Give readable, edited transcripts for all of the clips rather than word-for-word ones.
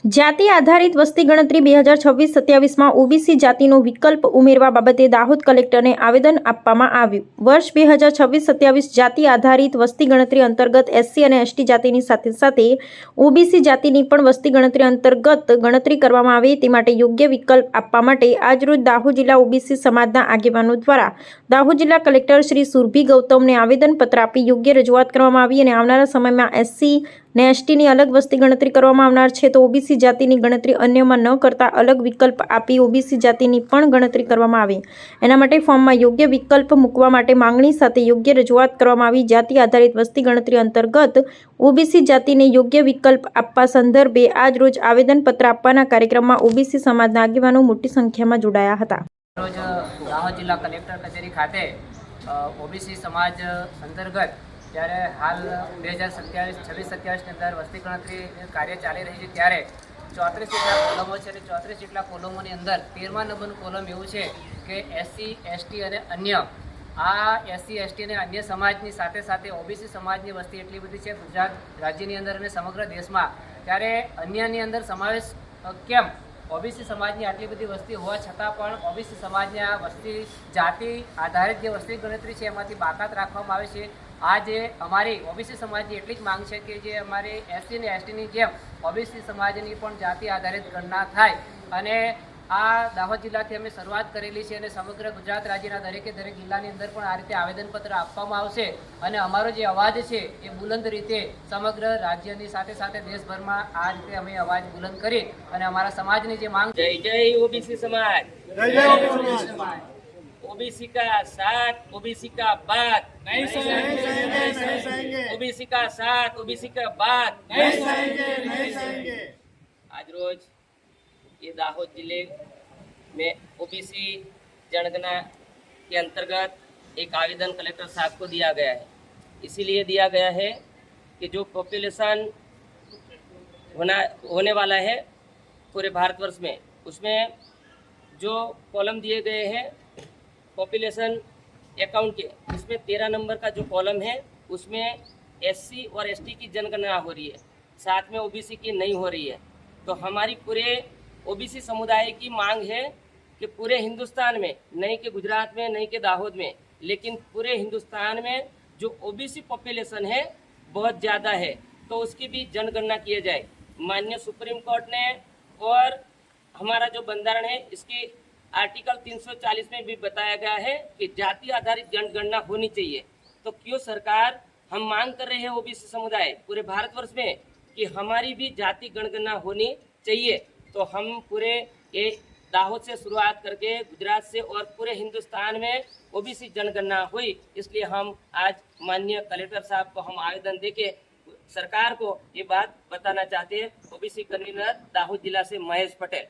જાતિ આધારિત વસ્તી ગણતરી 2026-27માં ઓબીસી જાતિનો વિકલ્પ ઉમેરવા બાબતે દાહોદ કલેક્ટરને આવેદન આપવામાં આવ્યું. વર્ષ 2026-27 જાતિ આધારિત વસ્તી ગણતરી અંતર્ગત એસસી અને એસટી જાતિની સાથે સાથે ઓબીસી જાતિની પણ વસ્તી ગણતરી અંતર્ગત ગણતરી કરવામાં આવે તે માટે યોગ્ય વિકલ્પ આપવા માટે આજરોજ દાહોદ જિલ્લા ઓબીસી સમાજના આગેવાનો દ્વારા દાહોદ જિલ્લા કલેક્ટર શ્રી સુરભી ગૌતમને આવેદનપત્ર આપી યોગ્ય રજૂઆત કરવામાં આવી અને આવનારા સમયમાં એસસી ને એસટીની અલગ વસ્તી ગણતરી કરવામાં આવનાર છે તો ઓબીસી જાતિની ગણતરી અન્યમાં ન કરતા અલગ વિકલ્પ આપી ઓબીસી જાતિની પણ ગણતરી કરવામાં આવે. એના માટે ફોર્મમાં યોગ્ય વિકલ્પ મૂકવા માટે માંગણી સાથે યોગ્ય રજૂઆત કરવામાં આવી. જાતિ આધારિત વસ્તી ગણતરી અંતર્ગત ઓબીસી જાતિને યોગ્ય વિકલ્પ આપવા સંદર્ભે આજ રોજ આવેદનપત્ર આપવાના કાર્યક્રમમાં ઓબીસી સમાજના આગેવાનો મોટી સંખ્યામાં જોડાયા હતા. રોજ દાહોદ જિલ્લા કલેક્ટર કચેરી ખાતે ઓબીસી સમાજ અંતર્ગત જ્યારે હાલ 2026-27ની અંદર વસ્તી ગણતરી કાર્ય ચાલી રહી છે ત્યારે 34 જેટલા કોલમો છે અને 34 જેટલા કોલમોની અંદર 13મા નંબરનું કોલમ એવું છે કે એસસી એસટી અને અન્ય. આ એસસી એસટી અને અન્ય સમાજની સાથે સાથે ઓબીસી સમાજની વસ્તી એટલી બધી છે ગુજરાત રાજ્યની અંદર અને સમગ્ર દેશમાં, ત્યારે અન્યની અંદર સમાવેશ કેમ? ઓબીસી સમાજની આટલી બધી વસ્તી હોવા છતાં પણ ઓબીસી સમાજની આ વસ્તી જાતિ આધારિત જે વસ્તી ગણતરી છે એમાંથી બાકાત રાખવામાં આવે છે. આ જે અમારી ઓબીસી સમાજની એટલી જ માંગ છે કે જે અમારી એસસી અને એસટીની જેમ ઓબીસી સમાજની પણ જાતિ આધારિત ગણના થાય અને આ દાહોદ જિલ્લાથી અમે શરૂઆત કરેલી છે અને સમગ્ર ગુજરાત રાજ્યના દરેકે દરેક જિલ્લાની અંદર પણ આ રીતે આવેદનપત્ર આપવામાં આવશે અને અમારો જે અવાજ છે એ બુલંદ રીતે સમગ્ર રાજ્યની સાથે સાથે દેશભરમાં આ રીતે અમે અવાજ બુલંદ કરી અને અમારા સમાજની જે માંગ. जय जय ओबीसी समाज, जय जय ओबीसी समाज। ओबीसी का साथ, ओबीसी का बात नहीं सहेंगे, ओबीसी का साथ, ओबीसी का बात नहीं सहेंगे। आज रोज ये दाहोद जिले में ओबीसी जनगणना के अंतर्गत एक आवेदन कलेक्टर साहब को दिया गया है. इसीलिए दिया गया है कि जो पॉपुलेशन होने वाला है पूरे भारतवर्ष में, उसमें जो कॉलम दिए गए हैं पॉपुलेशन अकाउंट के, इसमें 13 नंबर का जो कॉलम है उसमें एससी और एसटी की जनगणना हो रही है, साथ में ओबीसी की नहीं हो रही है. तो हमारी पूरे ओबीसी समुदाय की मांग है कि पूरे हिंदुस्तान में, नहीं कि गुजरात में, नहीं कि दाहोद में, लेकिन पूरे हिंदुस्तान में जो ओबीसी पॉपुलेशन है बहुत ज़्यादा है तो उसकी भी जनगणना किया जाए. माननीय सुप्रीम कोर्ट ने और हमारा जो बंधारण है इसकी आर्टिकल 340 में भी बताया गया है कि जाति आधारित जनगणना होनी चाहिए. तो क्यों सरकार, हम मांग कर रहे हैं ओबीसी समुदाय पूरे भारतवर्ष में कि हमारी भी जाति गणगणना होनी चाहिए. तो हम पूरे ये दाहोद से शुरुआत करके गुजरात से और पूरे हिंदुस्तान में ओबीसी जनगणना हुई, इसलिए हम आज माननीय कलेक्टर साहब को हम आवेदन देके सरकार को ये बात बताना चाहते हैं. ओबीसी कन्वीनर दाहोद जिला से महेश पटेल.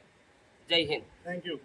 जय हिंद. Thank you.